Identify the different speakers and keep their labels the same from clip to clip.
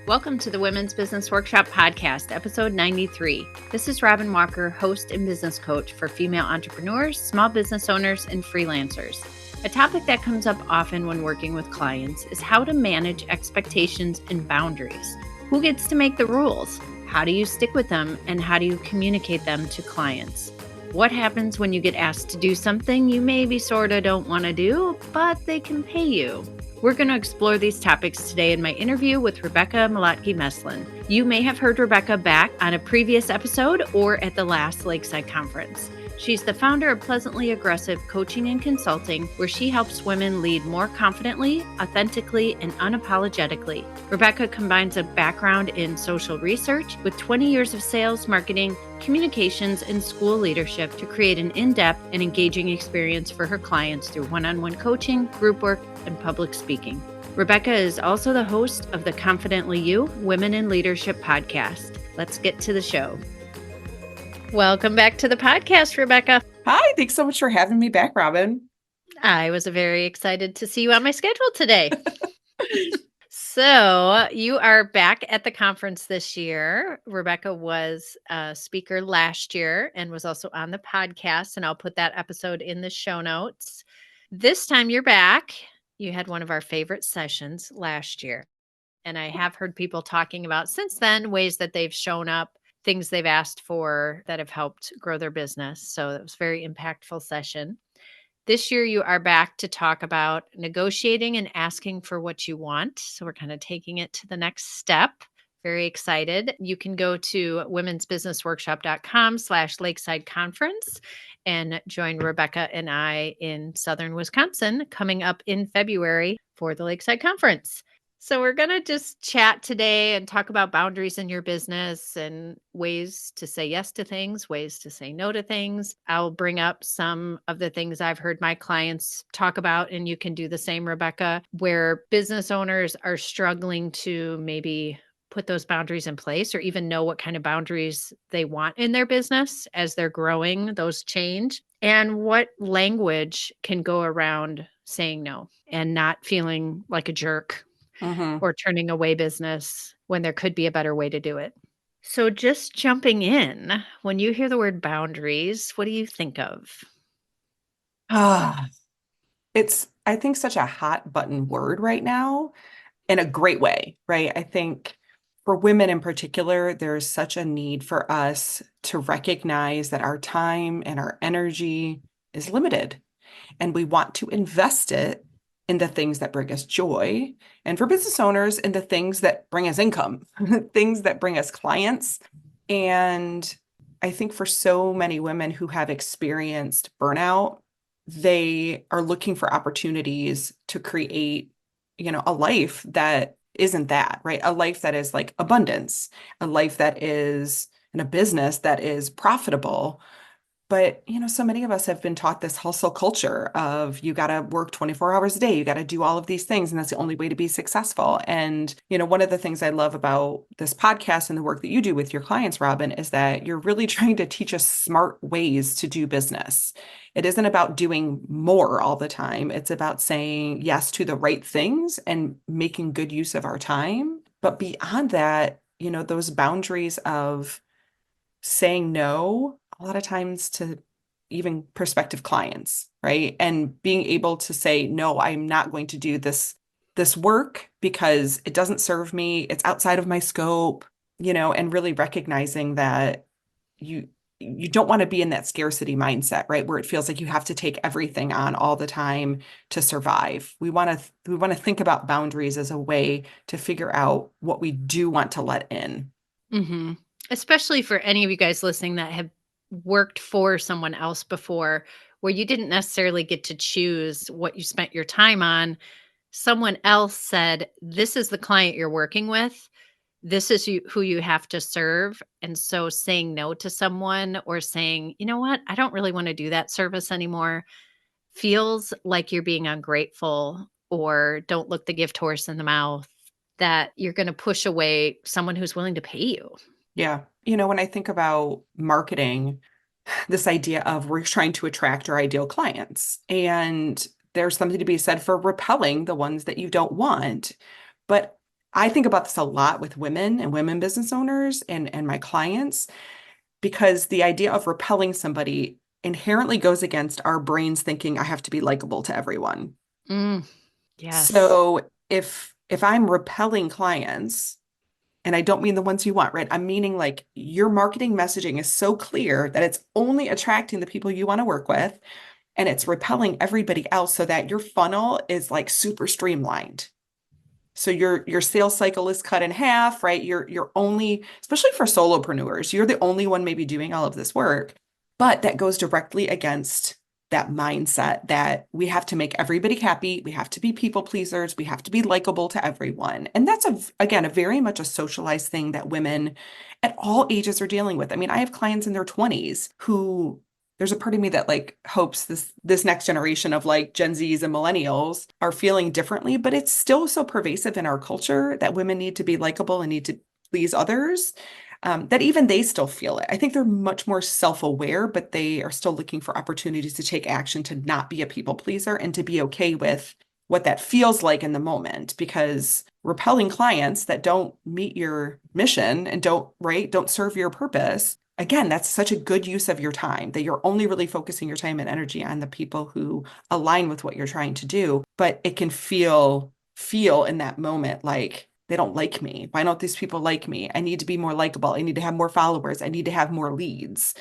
Speaker 1: Welcome to the Women's Business Workshop Podcast, episode 93. This is Robin Walker, host and business coach for female entrepreneurs, small business owners, and freelancers. A topic that comes up often when working with clients is how to manage expectations and boundaries. Who gets to make the rules? How do you stick with them? And how do you communicate them to clients? What happens when you get asked to do something you maybe sorta don't want to do, but they can pay you? We're going to explore these topics today in my interview with Rebecca Malotke-Meslin. You may have heard Rebecca back on a previous episode or at the last Lakeside Conference. She's the founder of Pleasantly Aggressive Coaching and Consulting, where she helps women lead more confidently, authentically, and unapologetically. Rebecca combines a background in social research with 20 years of sales, marketing, communications, and school leadership to create an in-depth and engaging experience for her clients through one-on-one coaching, group work, and public speaking. Rebecca is also the host of the Confidently You Women in Leadership podcast. Let's get to the show. Welcome back to the podcast, Rebecca.
Speaker 2: Hi, thanks so much for having me back, Robin.
Speaker 1: I was very excited to see you on my schedule today. So you are back at the conference this year. Rebecca was a speaker last year and was also on the podcast, and I'll put that episode in the show notes. This time you're back. You had one of our favorite sessions last year, and I have heard people talking about since then ways that they've shown up, things they've asked for that have helped grow their business. So it was a very impactful session. This year, you are back to talk about negotiating and asking for what you want. So we're kind of taking it to the next step. Very excited. You can go to womensbusinessworkshop.com/Lakeside Conference and join Rebecca and I in Southern Wisconsin coming up in February for the Lakeside Conference. So we're going to just chat today and talk about boundaries in your business and ways to say yes to things, ways to say no to things. I'll bring up some of the things I've heard my clients talk about, and you can do the same, Rebecca, where business owners are struggling to maybe put those boundaries in place or even know what kind of boundaries they want in their business as they're growing. Those change. And what language can go around saying no and not feeling like a jerk or turning away business when there could be a better way to do it. So just jumping in, when you hear the word boundaries, what do you think of?
Speaker 2: It's, I think, such a hot button word right now in a great way, right? I think for women in particular, there's such a need for us to recognize that our time and our energy is limited, and we want to invest it in the things that bring us joy, and for business owners, in the things that bring us income, things that bring us clients. And I think for so many women who have experienced burnout, they are looking for opportunities to create, a life that isn't that, right? A life that is like abundance, a life that is in a business that is profitable. But, so many of us have been taught this hustle culture of you got to work 24 hours a day, you got to do all of these things, and that's the only way to be successful. And, one of the things I love about this podcast and the work that you do with your clients, Robin, is that you're really trying to teach us smart ways to do business. It isn't about doing more all the time. It's about saying yes to the right things and making good use of our time. But beyond that, those boundaries of saying no a lot of times to even prospective clients, right? And being able to say, no, I'm not going to do this work because it doesn't serve me. It's outside of my scope, and really recognizing that you don't want to be in that scarcity mindset, right? Where it feels like you have to take everything on all the time to survive. We want to think about boundaries as a way to figure out what we do want to let in.
Speaker 1: Mm-hmm. Especially for any of you guys listening that have worked for someone else before, where you didn't necessarily get to choose what you spent your time on. Someone else said, this is the client you're working with. This is who you have to serve. And so saying no to someone or saying, you know what, I don't really want to do that service anymore, feels like you're being ungrateful or don't look the gift horse in the mouth, that you're going to push away someone who's willing to pay you.
Speaker 2: Yeah. When I think about marketing, this idea of we're trying to attract our ideal clients, and there's something to be said for repelling the ones that you don't want. But I think about this a lot with women and women business owners and my clients because the idea of repelling somebody inherently goes against our brains thinking I have to be likable to everyone.
Speaker 1: Mm, yes.
Speaker 2: So if I'm repelling clients, and I don't mean the ones you want, right? I'm meaning like your marketing messaging is so clear that it's only attracting the people you want to work with and it's repelling everybody else so that your funnel is like super streamlined. So your sales cycle is cut in half, right? You're only, especially for solopreneurs, you're the only one maybe doing all of this work. But that goes directly against that mindset that we have to make everybody happy, we have to be people pleasers, we have to be likable to everyone. And that's again a very much a socialized thing that women at all ages are dealing with. I mean, I have clients in their 20s who there's a part of me that like hopes this next generation of like Gen Zs and millennials are feeling differently, but it's still so pervasive in our culture that women need to be likable and need to please others, that even they still feel it. I think they're much more self-aware, but they are still looking for opportunities to take action to not be a people pleaser and to be okay with what that feels like in the moment because repelling clients that don't meet your mission and don't serve your purpose. Again, that's such a good use of your time that you're only really focusing your time and energy on the people who align with what you're trying to do, but it can feel in that moment like they don't like me. Why don't these people like me? I need to be more likable. I need to have more followers. I need to have more leads.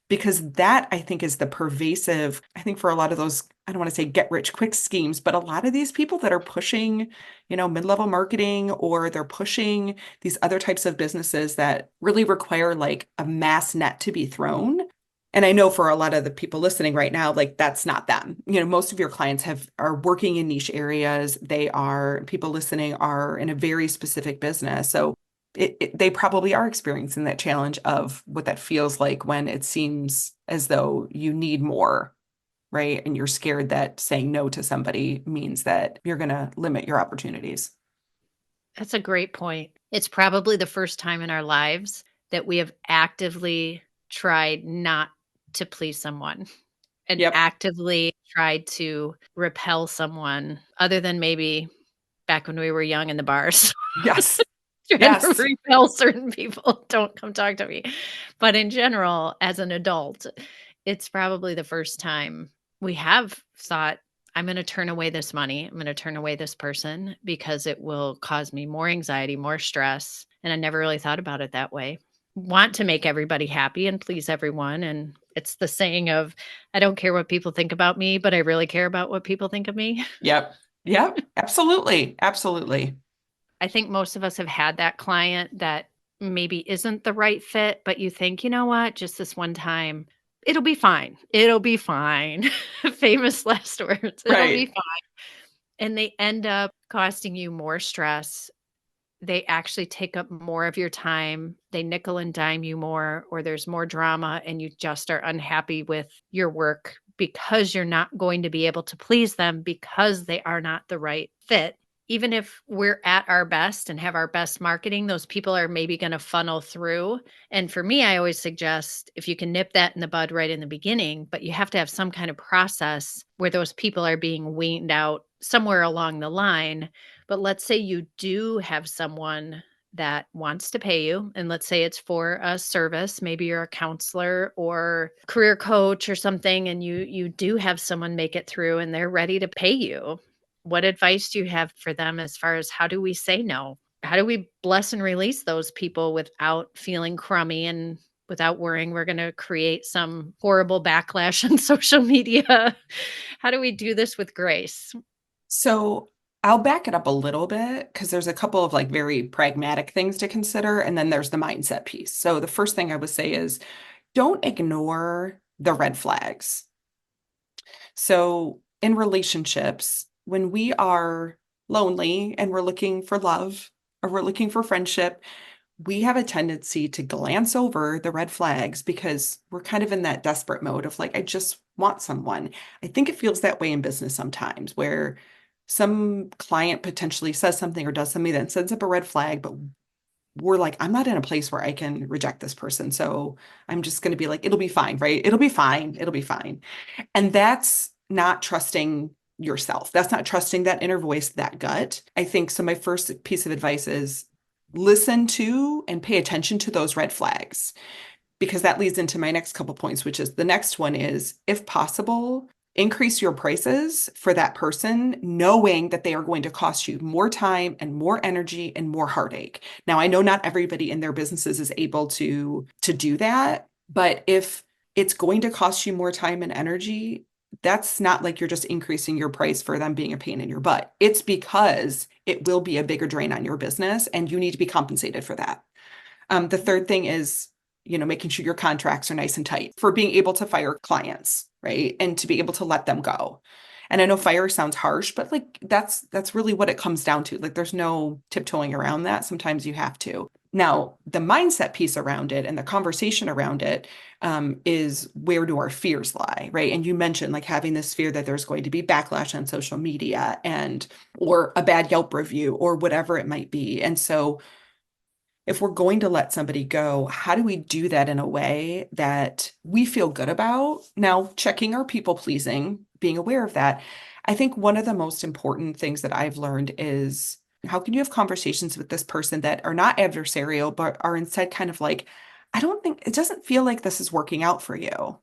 Speaker 2: Because that I think is the pervasive, I think for a lot of those, I don't want to say get rich quick schemes, but a lot of these people that are pushing, mid-level marketing or they're pushing these other types of businesses that really require like a mass net to be thrown. And I know for a lot of the people listening right now, like that's not them. Most of your clients are working in niche areas. People listening are in a very specific business. So they probably are experiencing that challenge of what that feels like when it seems as though you need more, right? And you're scared that saying no to somebody means that you're going to limit your opportunities.
Speaker 1: That's a great point. It's probably the first time in our lives that we have actively tried not to please someone and
Speaker 2: Yep.
Speaker 1: actively tried to repel someone other than maybe back when we were young in the bars.
Speaker 2: Yes.
Speaker 1: Trying to
Speaker 2: Yes.
Speaker 1: repel certain people, "Don't come talk to me." But in general, as an adult, it's probably the first time we have thought, "I'm gonna turn away this money. I'm gonna turn away this person because it will cause me more anxiety, more stress," and I never really thought about it that way. Want to make everybody happy and please everyone, and it's the saying of, "I don't care what people think about me, but I really care about what people think of me."
Speaker 2: Yep. Yep. Absolutely. Absolutely.
Speaker 1: I think most of us have had that client that maybe isn't the right fit, but you think, "You know what? Just this one time, it'll be fine. It'll be fine." Famous last words. "It'll be
Speaker 2: Right.
Speaker 1: fine." And they end up costing you more stress. They actually take up more of your time. They nickel and dime you more, or there's more drama and you just are unhappy with your work because you're not going to be able to please them because they are not the right fit. Even if we're at our best and have our best marketing, those people are maybe going to funnel through. And for me, I always suggest if you can nip that in the bud right in the beginning, but you have to have some kind of process where those people are being weaned out somewhere along the line. But let's say you do have someone that wants to pay you, and let's say it's for a service, maybe you're a counselor or career coach or something, and you do have someone make it through and they're ready to pay you. What advice do you have for them as far as how do we say no? How do we bless and release those people without feeling crummy and without worrying we're going to create some horrible backlash on social media? How do we do this with grace?
Speaker 2: So I'll back it up a little bit because there's a couple of like very pragmatic things to consider, and then there's the mindset piece. So the first thing I would say is don't ignore the red flags. So in relationships, when we are lonely and we're looking for love or we're looking for friendship, we have a tendency to glance over the red flags because we're kind of in that desperate mode of like, I just want someone. I think it feels that way in business sometimes, where some client potentially says something or does something that sends up a red flag, but we're like, I'm not in a place where I can reject this person. So I'm just going to be like, it'll be fine, right? It'll be fine. It'll be fine. And that's not trusting yourself. That's not trusting that inner voice, that gut. I think so. My first piece of advice is listen to and pay attention to those red flags, because that leads into my next couple points, which is the next one is, if possible, increase your prices for that person, knowing that they are going to cost you more time and more energy and more heartache. Now, I know not everybody in their businesses is able to do that, but if it's going to cost you more time and energy, that's not like you're just increasing your price for them being a pain in your butt. It's because it will be a bigger drain on your business and you need to be compensated for that. The third thing is, making sure your contracts are nice and tight for being able to fire clients, right? And to be able to let them go. And I know fire sounds harsh, but like that's really what it comes down to. Like there's no tiptoeing around that. Sometimes you have to. Now, the mindset piece around it and the conversation around it is, where do our fears lie, right? And you mentioned like having this fear that there's going to be backlash on social media and or a bad Yelp review or whatever it might be. And so if we're going to let somebody go, how do we do that in a way that we feel good about? Now, checking our people pleasing, being aware of that. I think one of the most important things that I've learned is, how can you have conversations with this person that are not adversarial, but are instead kind of like, I don't think it doesn't feel like this is working out for you.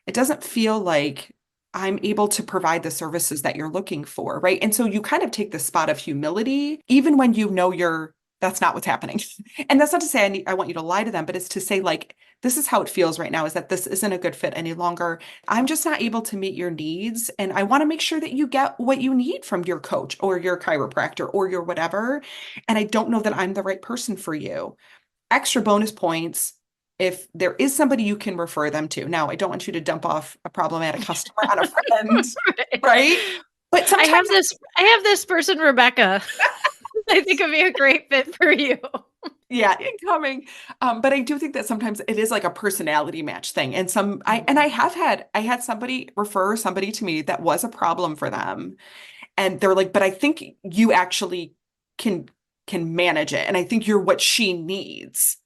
Speaker 2: It doesn't feel like I'm able to provide the services that you're looking for, right? And so you kind of take the spot of humility, even when you know that's not what's happening. And that's not to say I want you to lie to them, but it's to say, like, this is how it feels right now, is that this isn't a good fit any longer. I'm just not able to meet your needs. And I want to make sure that you get what you need from your coach or your chiropractor or your whatever. And I don't know that I'm the right person for you. Extra bonus points if there is somebody you can refer them to. Now, I don't want you to dump off a problematic customer on a friend, right? But sometimes,
Speaker 1: I have this person, Rebecca. I think it'd be a great fit for you.
Speaker 2: yeah, incoming. But I do think that sometimes it is like a personality match thing. And I had somebody refer somebody to me that was a problem for them. And they're like, but I think you actually can can manage it. And I think you're what she needs.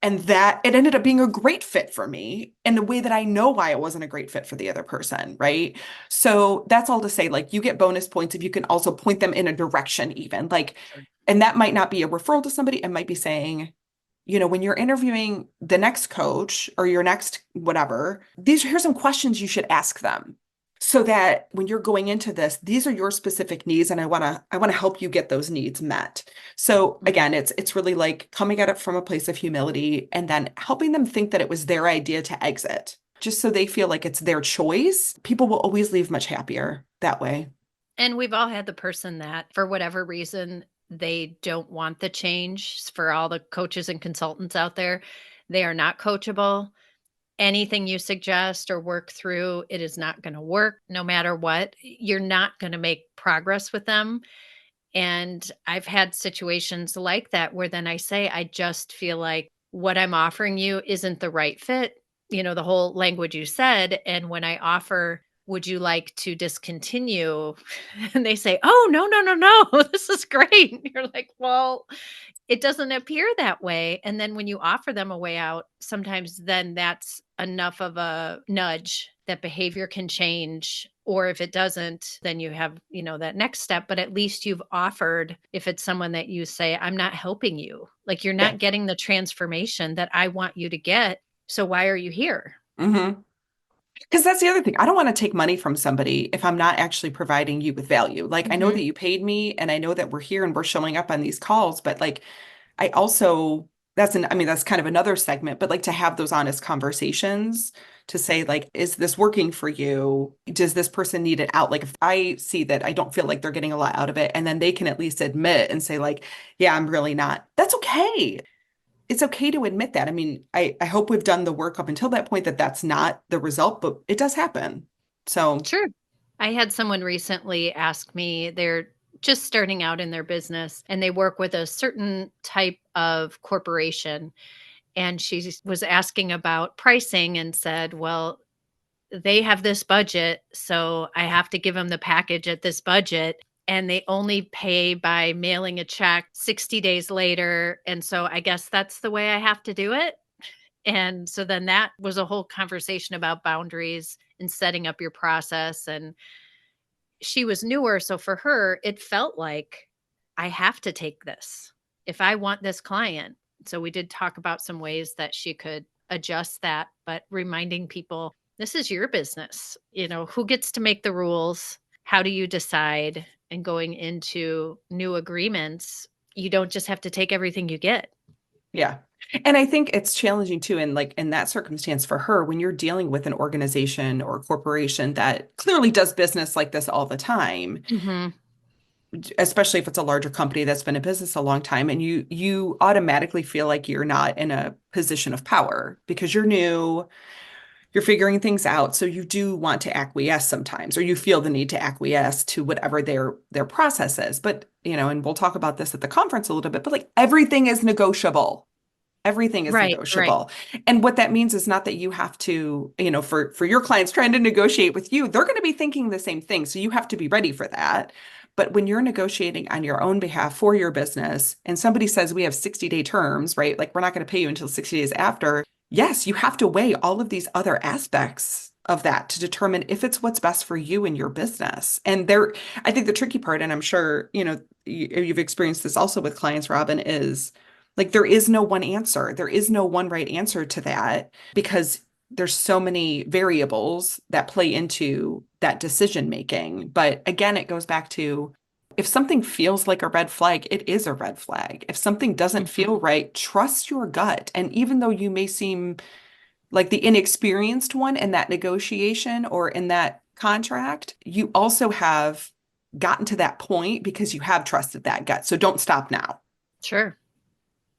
Speaker 2: And that it ended up being a great fit for me in a way that I know why it wasn't a great fit for the other person, right? So that's all to say, like, you get bonus points if you can also point them in a direction, even like,
Speaker 1: Sure.
Speaker 2: and that might not be a referral to somebody. It might be saying, when you're interviewing the next coach or your next whatever, here's some questions you should ask them, so that when you're going into this, these are your specific needs, and I want to help you get those needs met. So again, it's really like coming at it from a place of humility and then helping them think that it was their idea to exit, just so they feel like it's their choice. People will always leave much happier that way.
Speaker 1: And we've all had the person that, for whatever reason, they don't want the change. For all the coaches and consultants out there, they are not coachable. Anything you suggest or work through, it is not going to work no matter what. You're not going to make progress with them. And I've had situations like that where then I say, I just feel like what I'm offering you isn't the right fit. The whole language you said. And when I offer, would you like to discontinue? And they say, oh, no, no, no, no, this is great. You're like, well, it doesn't appear that way. And then when you offer them a way out, sometimes then that's enough of a nudge that behavior can change. Or if it doesn't, then you have, that next step. But at least you've offered, if it's someone that you say, I'm not helping you, like you're
Speaker 2: Yeah.
Speaker 1: not getting the transformation that I want you to get. So why are you here?
Speaker 2: Mm-hmm. Because that's the other thing. I don't want to take money from somebody if I'm not actually providing you with value. Like, I know
Speaker 1: Hmm.
Speaker 2: that you paid me and I know that we're here and we're showing up on these calls, but like, I also, I mean, that's kind of another segment, but like, to have those honest conversations to say, like, is this working for you? Does this person need it out? Like, if I see that I don't feel like they're getting a lot out of it, and then they can at least admit and say, like, yeah, I'm really not. That's okay. It's okay to admit that. I mean, I hope we've done the work up until that point that that's not the result, but it does happen. So,
Speaker 1: Sure. I had someone recently ask me, they're just starting out in their business and they work with a certain type of corporation. And she was asking about pricing and said, well, they have this budget, so I have to give them the package at this budget. And they only pay by mailing a check 60 days later. And so I guess that's the way I have to do it. And so then that was a whole conversation about boundaries and setting up your process. And she was newer. So for her, it felt like I have to take this if I want this client. So we did talk about some ways that she could adjust that, but reminding people this is your business. Who gets to make the rules? How do you decide? And going into new agreements, you don't just have to take everything you get.
Speaker 2: Yeah. And I think it's challenging too, in like in that circumstance for her, when you're dealing with an organization or corporation that clearly does business like this all the time,
Speaker 1: Mm-hmm.
Speaker 2: especially if it's a larger company that's been in business a long time, and you automatically feel like you're not in a position of power because you're new, you're figuring things out. So you do want to acquiesce sometimes, or you feel the need to acquiesce to whatever their process is. But, and we'll talk about this at the conference a little bit, but like everything is negotiable. Everything is
Speaker 1: Right, right.
Speaker 2: negotiable. And what that means is not that you have to, for your clients trying to negotiate with you, they're going to be thinking the same thing. So you have to be ready for that. But when you're negotiating on your own behalf for your business and somebody says we have 60-day terms, right? Like we're not going to pay you until 60 days after. Yes, you have to weigh all of these other aspects of that to determine if it's what's best for you and your business. And I think the tricky part, and I'm sure, you've experienced this also with clients, Robin, is like there is no one answer. There is no one right answer to that because there's so many variables that play into that decision making. But again, it goes back to if something feels like a red flag, it is a red flag. If something doesn't
Speaker 1: Mm-hmm.
Speaker 2: feel right, trust your gut. And even though you may seem like the inexperienced one in that negotiation or in that contract, you also have gotten to that point because you have trusted that gut. So don't stop now.
Speaker 1: Sure.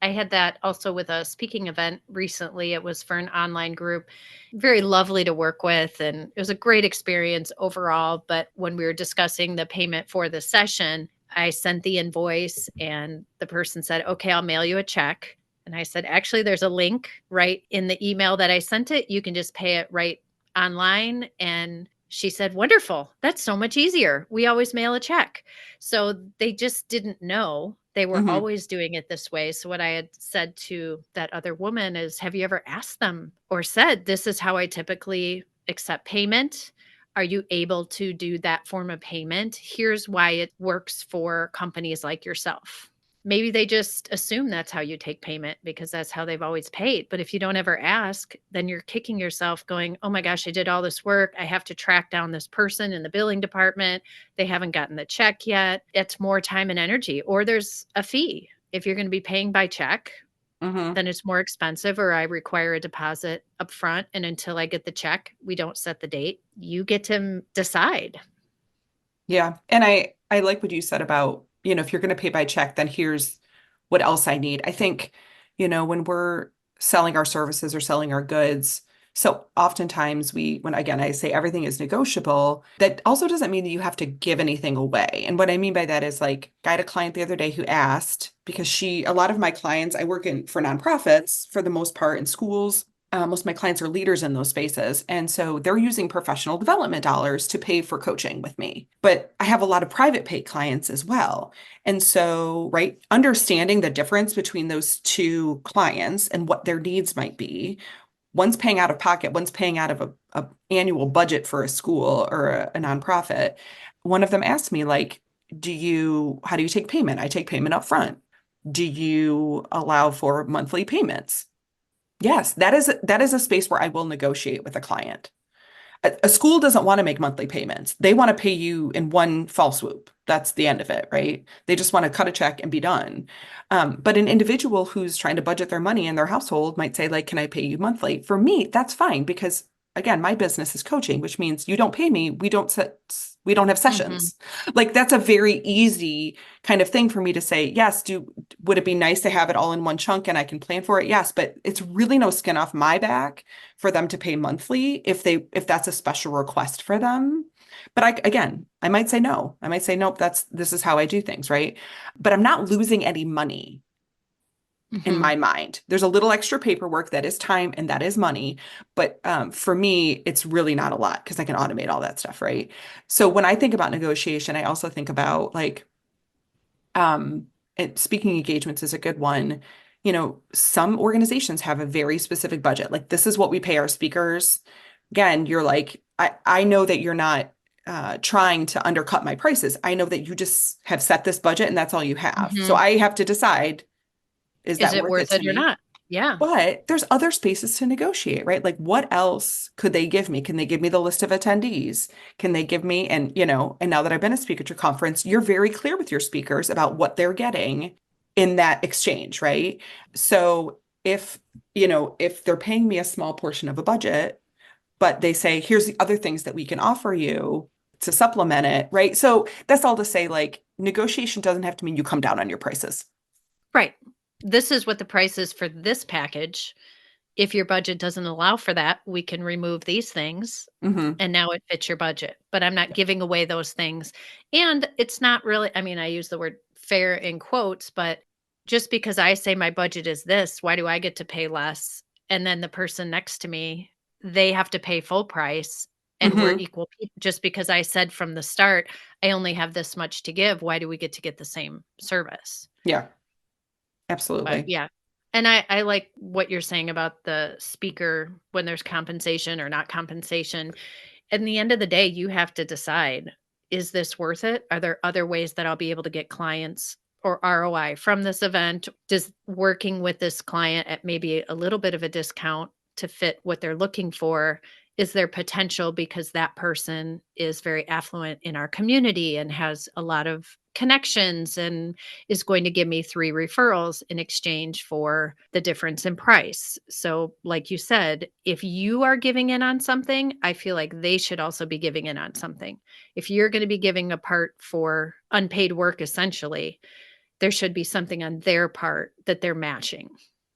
Speaker 1: I had that also with a speaking event recently. It was for an online group, very lovely to work with. And it was a great experience overall. But when we were discussing the payment for the session, I sent the invoice and the person said, okay, I'll mail you a check. And I said, actually, there's a link right in the email that I sent it. You can just pay it right online. And she said, wonderful. That's so much easier. We always mail a check. So they just didn't know. They were
Speaker 2: Mhm.
Speaker 1: always doing it this way. So, what I had said to that other woman is, have you ever asked them or said, this is how I typically accept payment? Are you able to do that form of payment? Here's why it works for companies like yourself. Maybe they just assume that's how you take payment because that's how they've always paid. But if you don't ever ask, then you're kicking yourself going, oh my gosh, I did all this work. I have to track down this person in the billing department. They haven't gotten the check yet. It's more time and energy, or there's a fee. If you're going to be paying by check,
Speaker 2: Mhm.
Speaker 1: then it's more expensive, or I require a deposit up front. And until I get the check, we don't set the date. You get to decide.
Speaker 2: Yeah. And I like what you said about, if you're going to pay by check, then here's what else I need. I think, when we're selling our services or selling our goods, so oftentimes when again, I say everything is negotiable, that also doesn't mean that you have to give anything away. And what I mean by that is like, I had a client the other day who asked because a lot of my clients, I work for nonprofits for the most part in schools. Most of my clients are leaders in those spaces. And so they're using professional development dollars to pay for coaching with me. But I have a lot of private pay clients as well. And so, right, understanding the difference between those two clients and what their needs might be. One's paying out of pocket, one's paying out of a annual budget for a school or a nonprofit. One of them asked me, like, how do you take payment? I take payment up front. Do you allow for monthly payments? Yes, that is a space where I will negotiate with a client. A school doesn't want to make monthly payments. They want to pay you in one fall swoop. That's the end of it, right? They just want to cut a check and be done. But an individual who's trying to budget their money in their household might say, like, can I pay you monthly? For me, that's fine because again, my business is coaching, which means you don't pay me, we don't have
Speaker 1: Mm-hmm.
Speaker 2: sessions. Like that's a very easy kind of thing for me to say, yes, would it be nice to have it all in one chunk and I can plan for it? Yes, but it's really no skin off my back for them to pay monthly if that's a special request for them. But I might say no. I might say nope, this is how I do things, right? But I'm not losing any money in
Speaker 1: Mm-hmm.
Speaker 2: my mind. There's a little extra paperwork that is time and that is money, but for me, it's really not a lot because I can automate all that stuff, right? So when I think about negotiation, I also think about like speaking engagements is a good one. Some organizations have a very specific budget. Like this is what we pay our speakers. Again, you're like, I know that you're not trying to undercut my prices. I know that you just have set this budget and that's all you have. So
Speaker 1: Hmm.
Speaker 2: I have to decide, is
Speaker 1: Is
Speaker 2: that
Speaker 1: it
Speaker 2: worth it
Speaker 1: worth
Speaker 2: to
Speaker 1: it or
Speaker 2: me?
Speaker 1: not? Yeah.
Speaker 2: But there's other spaces to negotiate, right? Like what else could they give me? Can they give me the list of attendees? Can they give me, and and now that I've been a speaker at your conference, you're very clear with your speakers about what they're getting in that exchange, right? So if they're paying me a small portion of a budget, but they say, here's the other things that we can offer you to supplement it, right? So that's all to say, like, negotiation doesn't have to mean you come down on your prices.
Speaker 1: Right. This is what the price is for this package. If your budget doesn't allow for that, we can remove these things
Speaker 2: Hmm.
Speaker 1: and now it fits your budget. But I'm not giving away those things. And it's not really, I mean, I use the word fair in quotes, but just because I say my budget is this, why do I get to pay less? And then the person next to me, they have to pay full price and we're
Speaker 2: Hmm.
Speaker 1: equal people. Just because I said from the start, I only have this much to give, why do we get the same service?
Speaker 2: Yeah,
Speaker 1: But
Speaker 2: absolutely.
Speaker 1: yeah. And I like what you're saying about the speaker when there's compensation or not compensation. At the end of the day, you have to decide, is this worth it? Are there other ways that I'll be able to get clients or ROI from this event? Does working with this client at maybe a little bit of a discount to fit what they're looking for, is there potential because that person is very affluent in our community and has a lot of connections and is going to give me 3 referrals in exchange for the difference in price. So, like you said, if you are giving in on something, I feel like they should also be giving in on something. If you're going to be giving a part for unpaid work, essentially, there should be something on their part that they're matching.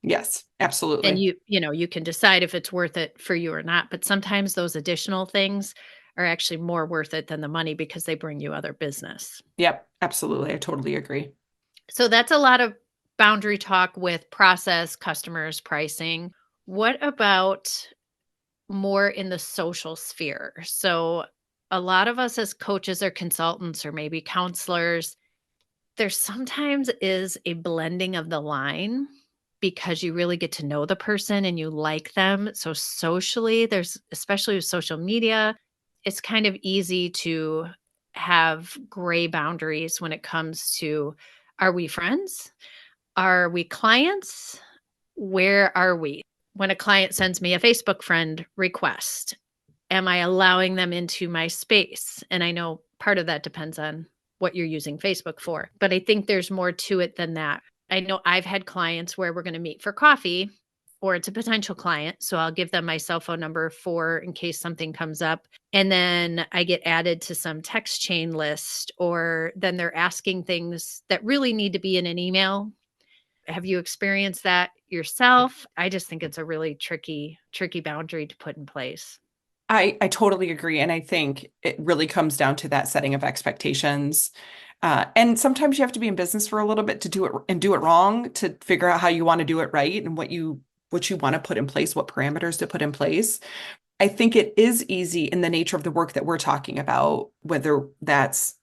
Speaker 2: Yes,
Speaker 1: And
Speaker 2: absolutely.
Speaker 1: you can decide if it's worth it for you or not. But sometimes those additional things are actually more worth it than the money because they bring you other business.
Speaker 2: Yep, absolutely. I totally agree.
Speaker 1: So that's a lot of boundary talk with process, customers, pricing. What about more in the social sphere? So a lot of us as coaches or consultants or maybe counselors, there sometimes is a blending of the line because you really get to know the person and you like them. So socially, there's especially with social media, it's kind of easy to have gray boundaries when it comes to, are we friends? Are we clients? Where are we? When a client sends me a Facebook friend request, am I allowing them into my space? And I know part of that depends on what you're using Facebook for, but I think there's more to it than that. I know I've had clients where we're going to meet for coffee or it's a potential client. So I'll give them my cell phone number for in case something comes up. And then I get added to some text chain list, or then they're asking things that really need to be in an email. Have you experienced that yourself? I just think it's a really tricky boundary to put in place.
Speaker 2: I totally agree. And I think it really comes down to that setting of expectations. And sometimes you have to be in business for a little bit to do it and do it wrong to figure out how you want to do it right and what you want to put in place, what parameters to put in place. I think it is easy in the nature of the work that we're talking about, whether that's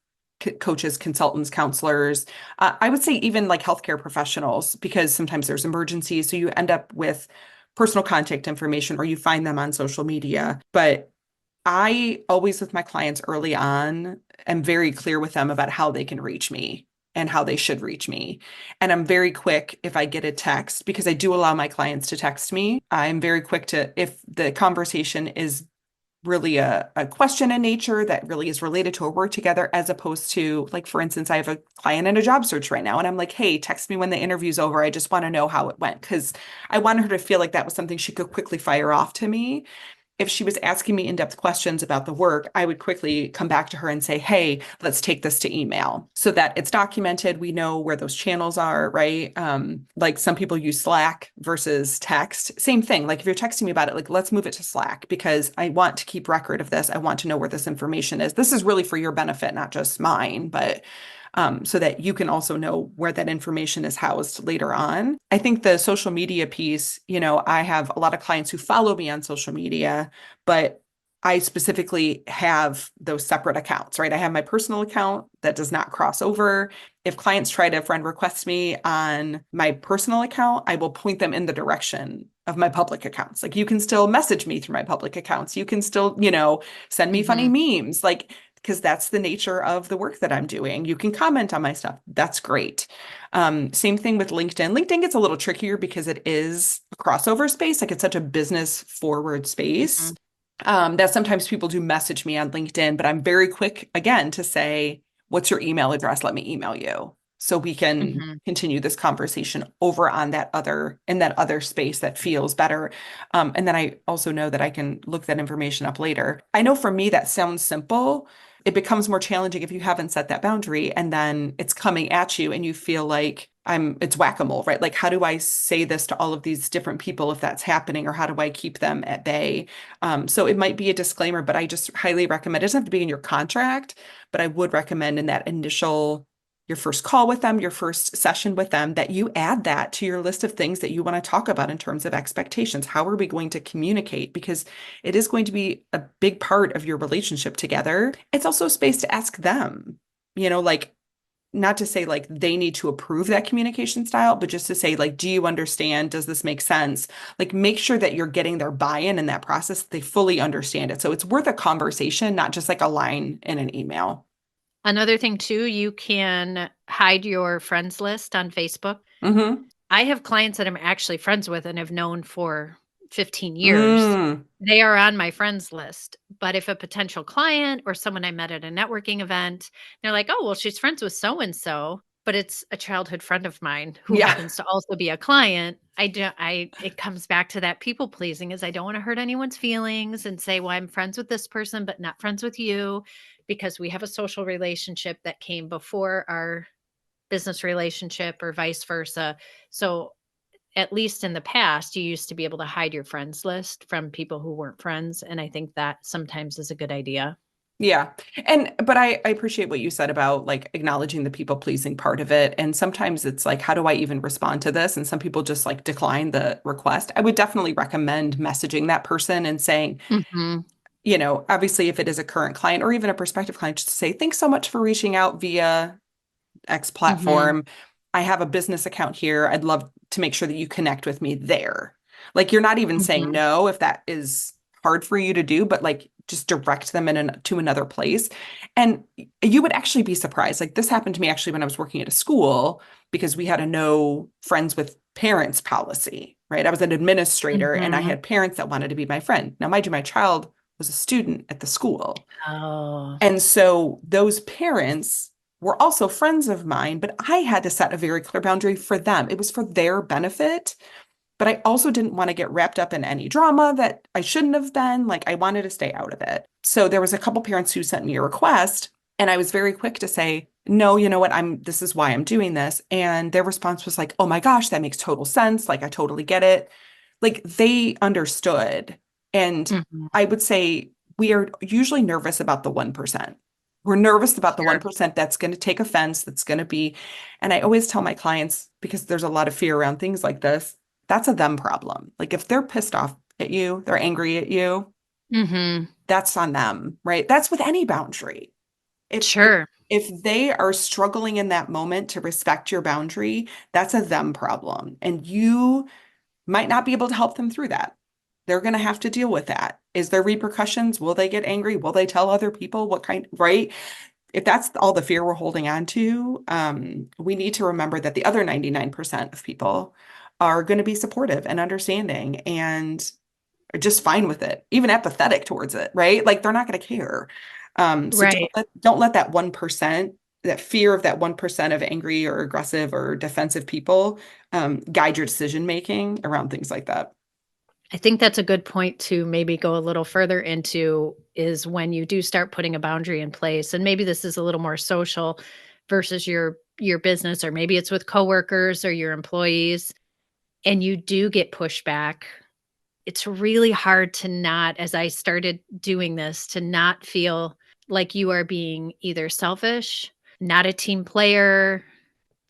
Speaker 2: coaches, consultants, counselors. I would say even like healthcare professionals, because sometimes there's emergencies. So you end up with personal contact information or you find them on social media. But I always, with my clients early on, am very clear with them about how they can reach me and how they should reach me. And I'm very quick if I get a text, because I do allow my clients to text me. I'm very quick to, if the conversation is really a question in nature that really is related to a work together, as opposed to, like, for instance, I have a client in a job search right now, and I'm like, hey, text me when the interview's over. I just want to know how it went. Because I wanted her to feel like that was something she could quickly fire off to me. If she was asking me in-depth questions about the work, I would quickly come back to her and say, hey, let's take this to email so that it's documented. We know where those channels are, right? Like some people use Slack versus text. Same thing. Like if you're texting me about it, like let's move it to Slack because I want to keep record of this. I want to know where this information is. This is really for your benefit, not just mine, but so that you can also know where that information is housed later on. I think the social media piece, I have a lot of clients who follow me on social media, but I specifically have those separate accounts, right? I have my personal account that does not cross over. If clients try to friend request me on my personal account, I will point them in the direction of my public accounts. Like you can still message me through my public accounts. You can still, send me funny
Speaker 1: Mhm.
Speaker 2: memes. Like because that's the nature of the work that I'm doing. You can comment on my stuff. That's great. Same thing with LinkedIn. LinkedIn gets a little trickier because it is a crossover space. Like it's such a business forward space.
Speaker 1: Mhm.
Speaker 2: That sometimes people do message me on LinkedIn, but I'm very quick again to say, what's your email address? Let me email you so we can
Speaker 1: Mhm.
Speaker 2: continue this conversation over on that other space that feels better. And then I also know that I can look that information up later. I know for me that sounds simple. It becomes more challenging if you haven't set that boundary and then it's coming at you and you feel like it's whack-a-mole, right? Like, how do I say this to all of these different people if that's happening, or how do I keep them at bay? So it might be a disclaimer, but I just highly recommend, it doesn't have to be in your contract, but I would recommend in that your first call with them, your first session with them, that you add that to your list of things that you want to talk about in terms of expectations. How are we going to communicate? Because it is going to be a big part of your relationship together. It's also a space to ask them, like, not to say like they need to approve that communication style, but just to say like, do you understand? Does this make sense? Like make sure that you're getting their buy-in in that process. They fully understand it. So it's worth a conversation, not just like a line in an email.
Speaker 1: Another thing too, you can hide your friends list on Facebook.
Speaker 2: Mm-hmm.
Speaker 1: I have clients that I'm actually friends with and have known for 15 years.
Speaker 2: Mm.
Speaker 1: They are on my friends list. But if a potential client or someone I met at a networking event, they're like, oh, well, she's friends with so and so, but it's a childhood friend of mine who
Speaker 2: Yeah.
Speaker 1: happens to also be a client. It comes back to that people pleasing is I don't want to hurt anyone's feelings and say, well, I'm friends with this person, but not friends with you because we have a social relationship that came before our business relationship or vice versa. So at least in the past, you used to be able to hide your friends list from people who weren't friends. And I think that sometimes is a good idea.
Speaker 2: Yeah. But I appreciate what you said about like acknowledging the people pleasing part of it. And sometimes it's like, how do I even respond to this? And some people just like decline the request. I would definitely recommend messaging that person and saying,
Speaker 1: Hmm.
Speaker 2: obviously if it is a current client or even a prospective client, just to say, thanks so much for reaching out via X
Speaker 1: Hmm.
Speaker 2: platform. I have a business account here. I'd love to make sure that you connect with me there. Like you're not even saying
Speaker 1: Hmm.
Speaker 2: no if that is hard for you to do, but like just direct them to another place. And you would actually be surprised. Like this happened to me actually when I was working at a school because we had a no friends with parents policy, right? I was an administrator and I
Speaker 1: Hmm.
Speaker 2: had parents that wanted to be my friend. Now, mind you, my child was a student at the school.
Speaker 1: Oh.
Speaker 2: And so those parents were also friends of mine, but I had to set a very clear boundary for them. It was for their benefit, but I also didn't want to get wrapped up in any drama that I shouldn't have been. Like I wanted to stay out of it. So there was a couple parents who sent me a request, and I was very quick to say, "No, you know what? This is why I'm doing this." And their response was like, "Oh my gosh, that makes total sense. Like I totally get it." Like they understood. And
Speaker 1: Hmm.
Speaker 2: I would say we are usually nervous about the 1%. We're nervous about the
Speaker 1: Sure.
Speaker 2: 1% that's going to take offense, that's going to be, and I always tell my clients, because there's a lot of fear around things like this, that's a them problem. Like if they're pissed off at you, they're angry at you,
Speaker 1: Hmm.
Speaker 2: that's on them, right? That's with any boundary. If
Speaker 1: Sure.
Speaker 2: if they are struggling in that moment to respect your boundary, that's a them problem. And you might not be able to help them through that. They're going to have to deal with that. Is there repercussions? Will they get angry? Will they tell other people what kind, right? If that's all the fear we're holding on to, we need to remember that the other 99% of people are going to be supportive and understanding and are just fine with it, even apathetic towards it, right? Like they're not going to care. So
Speaker 1: Right.
Speaker 2: don't let that 1%, that fear of that 1% of angry or aggressive or defensive people, guide your decision making around things like that.
Speaker 1: I think that's a good point to maybe go a little further into is when you do start putting a boundary in place, and maybe this is a little more social versus your business, or maybe it's with coworkers or your employees, and you do get pushback. It's really hard to not, as I started doing this, to not feel like you are being either selfish, not a team player,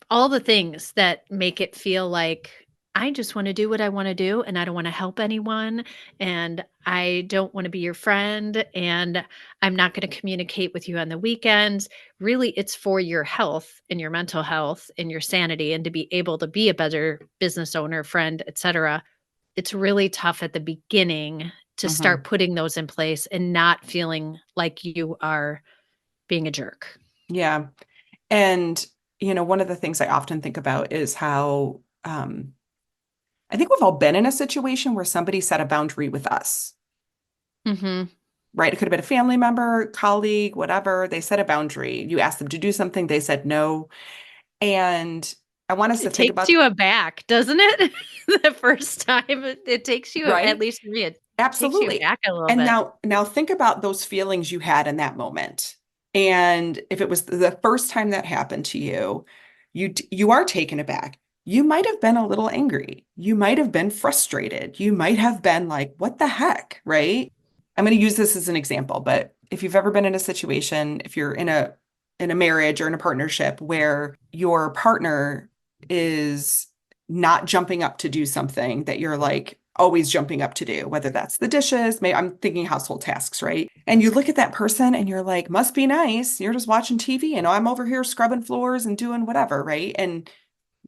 Speaker 1: all the things that make it feel like I just want to do what I want to do and I don't want to help anyone and I don't want to be your friend and I'm not going to communicate with you on the weekends. Really, it's for your health and your mental health and your sanity and to be able to be a better business owner, friend, etc. It's really tough at the beginning to start
Speaker 2: Hmm.
Speaker 1: putting those in place and not feeling like you are being a jerk.
Speaker 2: Yeah. And, one of the things I often think about is how I think we've all been in a situation where somebody set a boundary with us,
Speaker 1: Mm-hmm.
Speaker 2: right? It could have been a family member, colleague, whatever. They set a boundary. You asked them to do something, they said no. And I want us to
Speaker 1: It
Speaker 2: think
Speaker 1: takes
Speaker 2: about,
Speaker 1: you aback, doesn't it? The first time it takes you, at
Speaker 2: right?
Speaker 1: least for me, it takes you
Speaker 2: Absolutely.
Speaker 1: aback a little
Speaker 2: And
Speaker 1: bit.
Speaker 2: now think about those feelings you had in that moment. And if it was the first time that happened to you, you are taken aback. You might have been a little angry. You might have been frustrated. You might have been like, what the heck, right? I'm going to use this as an example, but if you've ever been in a situation, if you're in a marriage or in a partnership where your partner is not jumping up to do something that you're like always jumping up to do, whether that's the dishes, maybe I'm thinking household tasks, right? And you look at that person and you're like, must be nice. You're just watching TV and I'm over here scrubbing floors and doing whatever, right? And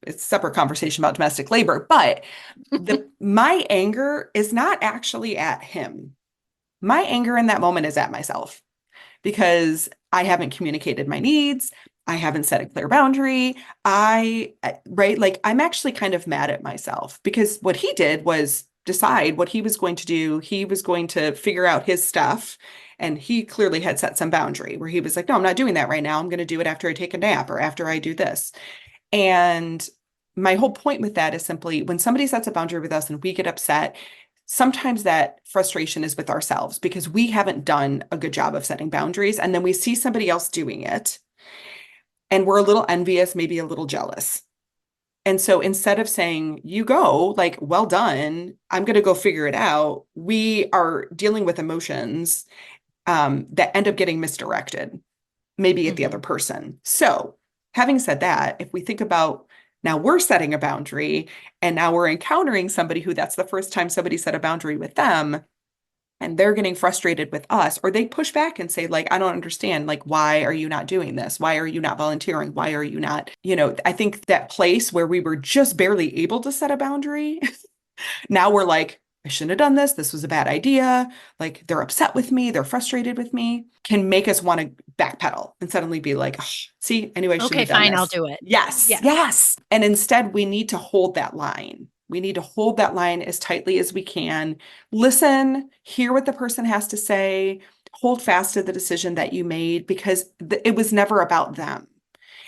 Speaker 2: it's a separate conversation about domestic labor, but the my anger is not actually at him. My anger in that moment is at myself because I haven't communicated my needs. I haven't set a clear boundary. Right? Like I'm actually kind of mad at myself because what he did was decide what he was going to do. He was going to figure out his stuff. And he clearly had set some boundary where he was like, no, I'm not doing that right now. I'm going to do it after I take a nap or after I do this. And my whole point with that is simply when somebody sets a boundary with us and we get upset, sometimes that frustration is with ourselves because we haven't done a good job of setting boundaries. And then we see somebody else doing it and we're a little envious, maybe a little jealous. And so instead of saying, you go, like, well done, I'm going to go figure it out, we are dealing with emotions that end up getting misdirected, maybe at the other
Speaker 1: Mm-hmm.
Speaker 2: person. So, having said that, if we think about now we're setting a boundary and now we're encountering somebody who that's the first time somebody set a boundary with them and they're getting frustrated with us or they push back and say like I don't understand like why are you not doing this? Why are you not volunteering? Why are you not, I think that place where we were just barely able to set a boundary now we're like, I shouldn't have done this. This was a bad idea. Like they're upset with me. They're frustrated with me, can make us want to backpedal and suddenly be like, "Ugh, see, I knew I shouldn't
Speaker 1: Okay,
Speaker 2: have done
Speaker 1: fine, I'll
Speaker 2: this."
Speaker 1: do it.
Speaker 2: Yes,
Speaker 1: Yes.
Speaker 2: yes. And instead, we need to hold that line. We need to hold that line as tightly as we can. Listen, hear what the person has to say, hold fast to the decision that you made because it was never about them.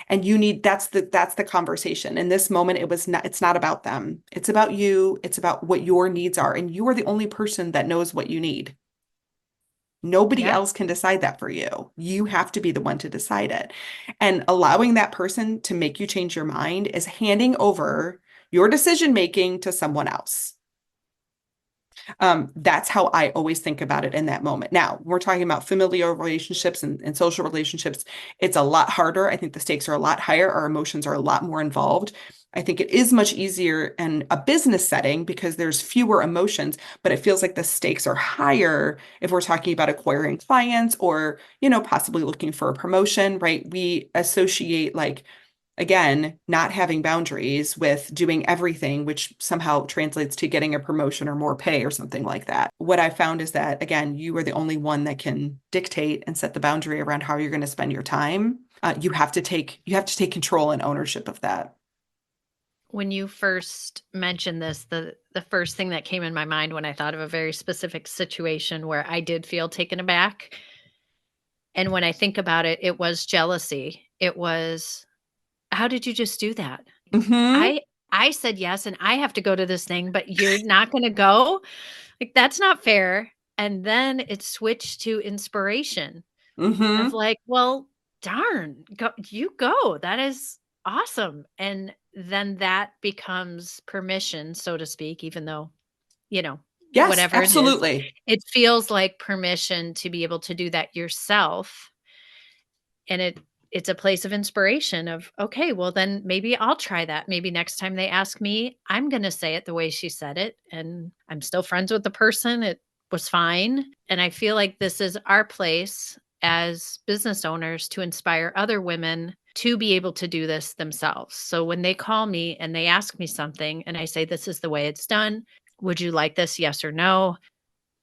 Speaker 2: And you need that's the conversation. In this moment, it's not about them. It's about you. It's about what your needs are. And you are the only person that knows what you need. Nobody
Speaker 1: Yeah.
Speaker 2: else can decide that for you. You have to be the one to decide it. And allowing that person to make you change your mind is handing over your decision making to someone else. That's how I always think about it in that moment. Now, we're talking about familial relationships and social relationships. It's a lot harder. I think the stakes are a lot higher. Our emotions are a lot more involved. I think it is much easier in a business setting because there's fewer emotions, but it feels like the stakes are higher if we're talking about acquiring clients or, possibly looking for a promotion, right? We associate like again, not having boundaries with doing everything, which somehow translates to getting a promotion or more pay or something like that. What I found is that, again, you are the only one that can dictate and set the boundary around how you're going to spend your time. You have to take control and ownership of that.
Speaker 1: When you first mentioned this, the first thing that came in my mind when I thought of a very specific situation where I did feel taken aback, and when I think about it, it was jealousy. It was, "How did you just do that?
Speaker 2: Mm-hmm.
Speaker 1: I I said yes, and I have to go to this thing, but you're not gonna go? Like, that's not fair." And then it switched to inspiration of
Speaker 2: Mm-hmm.
Speaker 1: like, "Well, darn, go. That is awesome." And then that becomes permission, so to speak, even though,
Speaker 2: Yes,
Speaker 1: whatever it is,
Speaker 2: absolutely.
Speaker 1: it feels like permission to be able to do that yourself. And it's a place of inspiration of, okay, well then maybe I'll try that. Maybe next time they ask me, I'm going to say it the way she said it, and I'm still friends with the person. It was fine. And I feel like this is our place as business owners to inspire other women to be able to do this themselves. So when they call me and they ask me something and I say, this is the way it's done, would you like this? Yes or no?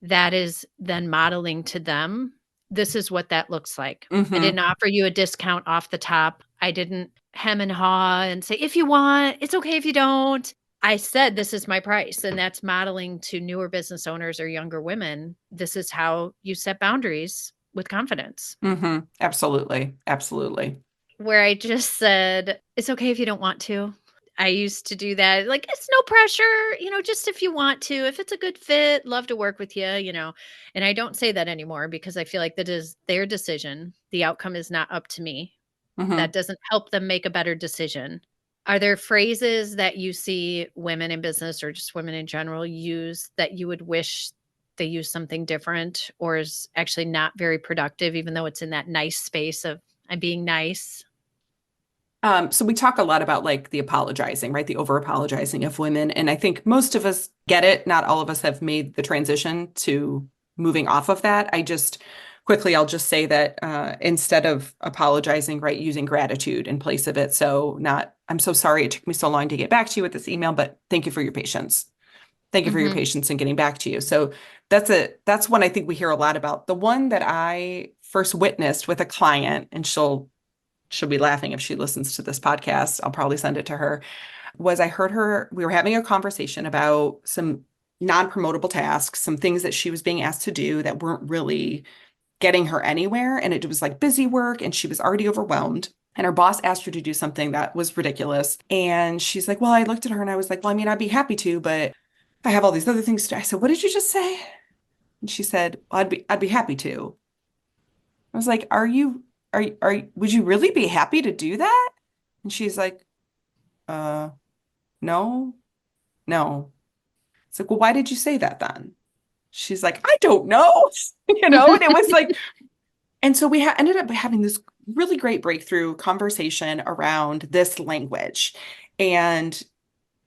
Speaker 1: That is then modeling to them this is what that looks like. I
Speaker 2: Mm-hmm.
Speaker 1: didn't offer you a discount off the top. I didn't hem and haw and say, if you want, it's okay if you don't. I said, this is my price. And that's modeling to newer business owners or younger women. This is how you set boundaries with confidence.
Speaker 2: Mm-hmm. Absolutely. Absolutely.
Speaker 1: Where I just said, it's okay if you don't want to. I used to do that. Like, it's no pressure, just if you want to, if it's a good fit, love to work with you. And I don't say that anymore because I feel like that is their decision. The outcome is not up to me.
Speaker 2: Mm-hmm.
Speaker 1: That doesn't help them make a better decision. Are there phrases that you see women in business or just women in general use that you would wish they use something different or is actually not very productive, even though it's in that nice space of I'm being nice?
Speaker 2: So we talk a lot about like the apologizing, right? The over apologizing of women. And I think most of us get it. Not all of us have made the transition to moving off of that. I'll just say that instead of apologizing, right, using gratitude in place of it. So not, I'm so sorry it took me so long to get back to you with this email, but thank you for your patience. Thank you for your
Speaker 1: Mhm.
Speaker 2: patience in getting back to you. So that's one I think we hear a lot about. The one that I first witnessed with a client, and she'll be laughing if she listens to this podcast. I'll probably send it to her. Was I heard her, we were having a conversation about some non-promotable tasks, some things that she was being asked to do that weren't really getting her anywhere. And it was like busy work and she was already overwhelmed. And her boss asked her to do something that was ridiculous. And she's like, well, I looked at her and I was like, well, I mean, I'd be happy to, but I have all these other things to do. I said, what did you just say? And she said, well, I'd be happy to. I was like, would you really be happy to do that? And she's like, uh, no, no. It's like, well, why did you say that then? She's like, I don't know, and it was like, and so ended up having this really great breakthrough conversation around this language. And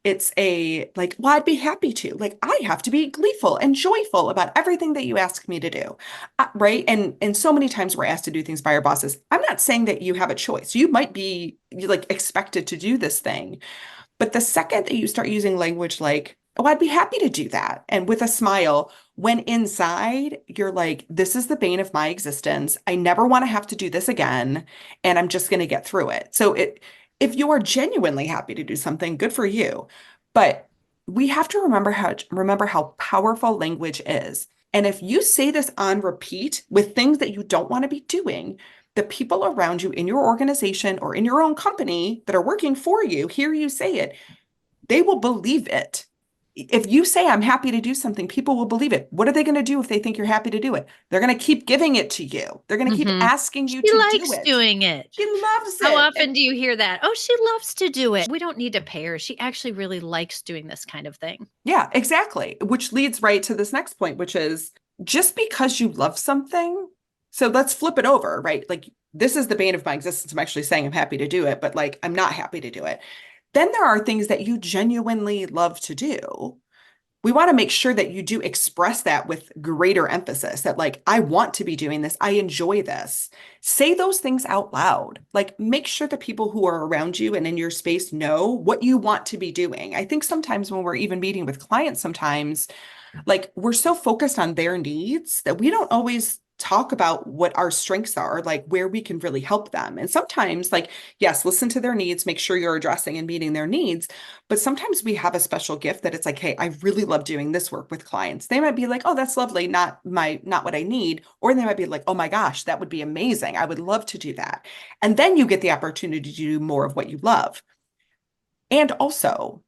Speaker 2: it's a like, well, I'd be happy to. Like, I have to be gleeful and joyful about everything that you ask me to do. Right. And so many times we're asked to do things by our bosses. I'm not saying that you have a choice. You might be like expected to do this thing. But the second that you start using language like, oh, I'd be happy to do that, and with a smile, when inside you're like, this is the bane of my existence. I never want to have to do this again, and I'm just going to get through it. If you are genuinely happy to do something, good for you. But we have to remember how powerful language is. And if you say this on repeat with things that you don't want to be doing, the people around you in your organization or in your own company that are working for you hear you say it, they will believe it. If you say, I'm happy to do something, people will believe it. What are they going to do if they think you're happy to do it? They're going to keep giving it to you. They're going to keep
Speaker 1: Mhm.
Speaker 2: asking you
Speaker 1: She
Speaker 2: to do
Speaker 1: likes
Speaker 2: it.
Speaker 1: doing it.
Speaker 2: She loves
Speaker 1: How
Speaker 2: it.
Speaker 1: often do you hear that? Oh, she loves to do it. We don't need to pay her. She actually really likes doing this kind of thing.
Speaker 2: Yeah, exactly. Which leads right to this next point, which is just because you love something. So let's flip it over, right? Like, this is the bane of my existence. I'm actually saying I'm happy to do it, but like, I'm not happy to do it. Then there are things that you genuinely love to do. We want to make sure that you do express that with greater emphasis that, like, I want to be doing this. I enjoy this. Say those things out loud. Like, make sure the people who are around you and in your space know what you want to be doing. I think sometimes when we're even meeting with clients, sometimes like we're so focused on their needs that we don't always talk about what our strengths are, like where we can really help them. And sometimes, like, yes, listen to their needs, make sure you're addressing and meeting their needs. But sometimes we have a special gift that it's like, hey, I really love doing this work with clients. They might be like, oh, that's lovely, not what I need. Or they might be like, oh my gosh, that would be amazing. I would love to do that. And then you get the opportunity to do more of what you love. And also,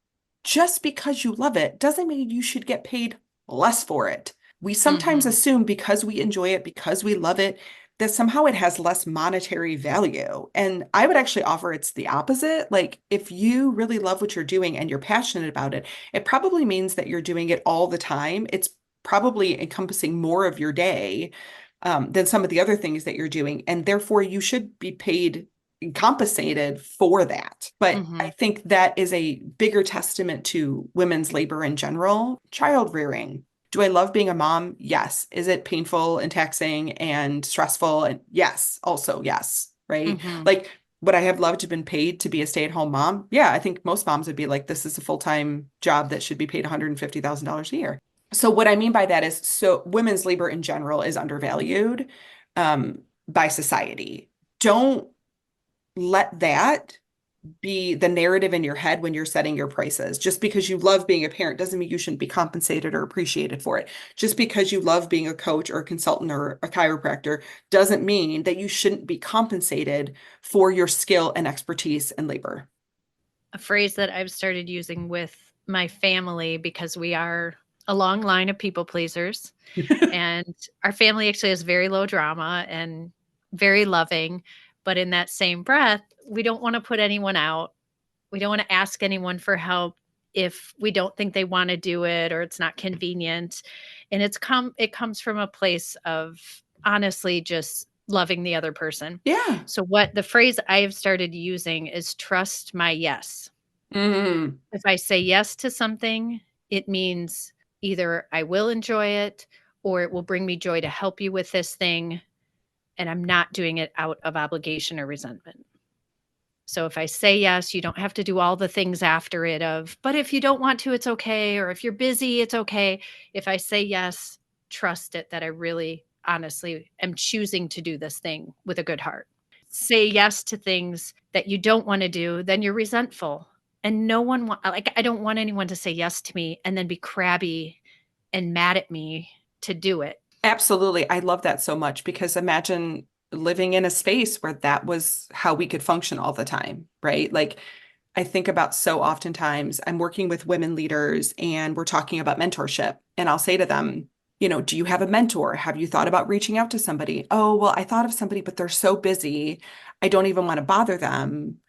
Speaker 2: just because you love it doesn't mean you should get paid less for it. We sometimes
Speaker 1: Mhm.
Speaker 2: assume because we enjoy it, because we love it, that somehow it has less monetary value. And I would actually offer it's the opposite. Like, if you really love what you're doing and you're passionate about it, it probably means that you're doing it all the time. It's probably encompassing more of your day than some of the other things that you're doing. And therefore, you should be paid compensated for that. But I
Speaker 1: Mhm.
Speaker 2: think that is a bigger testament to women's labor in general. Child rearing. Do I love being a mom? Yes. Is it painful and taxing and stressful? And yes, also yes, right?
Speaker 1: Mhm.
Speaker 2: Like, would I have loved to have been paid to be a stay-at-home mom? Yeah, I think most moms would be like, this is a full-time job that should be paid $150,000 a year. So what I mean by that is, so women's labor in general is undervalued, by society. Don't let that be the narrative in your head when you're setting your prices. Just because you love being a parent doesn't mean you shouldn't be compensated or appreciated for it. Just because you love being a coach or a consultant or a chiropractor doesn't mean that you shouldn't be compensated for your skill and expertise and labor.
Speaker 1: A phrase that I've started using with my family, because we are a long line of people pleasers, and our family actually has very low drama and very loving. But in that same breath, we don't want to put anyone out. We don't want to ask anyone for help if we don't think they want to do it or it's not convenient. And it comes from a place of honestly just loving the other person.
Speaker 2: Yeah.
Speaker 1: So what the phrase I have started using is trust my yes.
Speaker 2: Mm.
Speaker 1: If I say yes to something, it means either I will enjoy it or it will bring me joy to help you with this thing, and I'm not doing it out of obligation or resentment. So if I say yes, you don't have to do all the things after it of, but if you don't want to, it's okay. Or if you're busy, it's okay. If I say yes, trust it that I really honestly am choosing to do this thing with a good heart. Say yes to things that you don't want to do, then you're resentful. And no one like I don't want anyone to say yes to me and then be crabby and mad at me to do it.
Speaker 2: Absolutely. I love that so much because imagine living in a space where that was how we could function all the time, right? Like I think about so oftentimes I'm working with women leaders and we're talking about mentorship. And I'll say to them, do you have a mentor? Have you thought about reaching out to somebody? Oh, well, I thought of somebody, but they're so busy. I don't even want to bother them.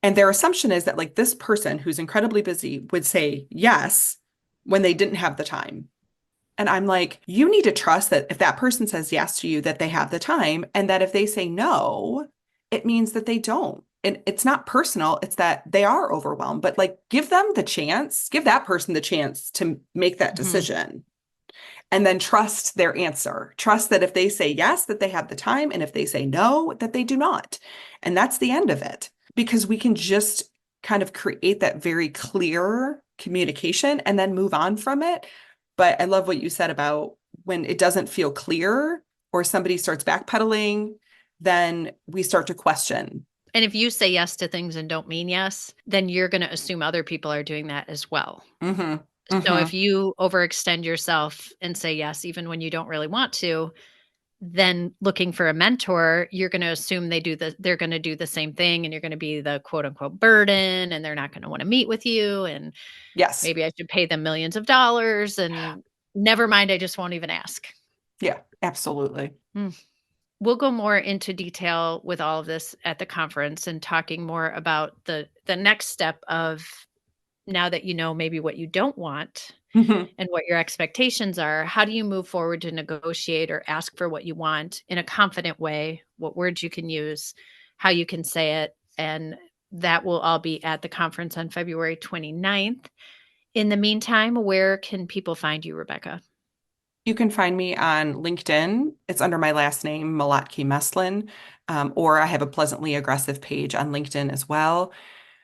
Speaker 2: And their assumption is that like this person who's incredibly busy would say yes when they didn't have the time. And I'm like, you need to trust that if that person says yes to you, that they have the time, and that if they say no, it means that they don't. And it's not personal, it's that they are overwhelmed, but like give them the chance, give that person the chance to make that
Speaker 1: Mhm.
Speaker 2: decision. And then trust their answer. Trust that if they say yes, that they have the time, and if they say no, that they do not. And that's the end of it. Because we can just kind of create that very clear communication and then move on from it. But I love what you said about when it doesn't feel clear or somebody starts backpedaling, then we start to question.
Speaker 1: And if you say yes to things and don't mean yes, then you're going to assume other people are doing that as well.
Speaker 2: Mm-hmm.
Speaker 1: So if
Speaker 2: Mm-hmm.
Speaker 1: you overextend yourself and say yes, even when you don't really want to, then looking for a mentor, you're going to assume they're going to do the same thing and you're going to be the quote unquote burden and they're not going to want to meet with you. And
Speaker 2: Yes.
Speaker 1: maybe I should pay them millions of dollars and never mind. I just won't even ask.
Speaker 2: Yeah, absolutely.
Speaker 1: Mm. We'll go more into detail with all of this at the conference and talking more about the next step of now that you know maybe what you don't want
Speaker 2: Mm-hmm.
Speaker 1: and what your expectations are, how do you move forward to negotiate or ask for what you want in a confident way, what words you can use, how you can say it, and that will all be at the conference on February 29th. In the meantime, where can people find you, Rebecca?
Speaker 2: You can find me on LinkedIn. It's under my last name, Malotke-Meslin, or I have a Pleasantly Aggressive page on LinkedIn as well.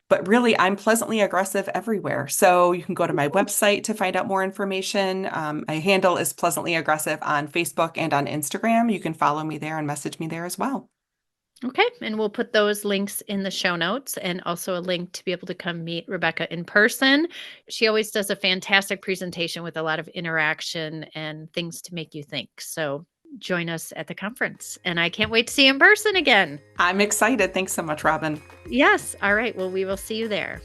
Speaker 2: But really, I'm pleasantly aggressive everywhere. So you can go to my website to find out more information. My handle is Pleasantly Aggressive on Facebook and on Instagram. You can follow me there and message me there as well.
Speaker 1: Okay. And we'll put those links in the show notes and also a link to be able to come meet Rebecca in person. She always does a fantastic presentation with a lot of interaction and things to make you think. So join us at the conference. And I can't wait to see you in person again.
Speaker 2: I'm excited. Thanks so much, Robin.
Speaker 1: Yes. All right. Well, we will see you there.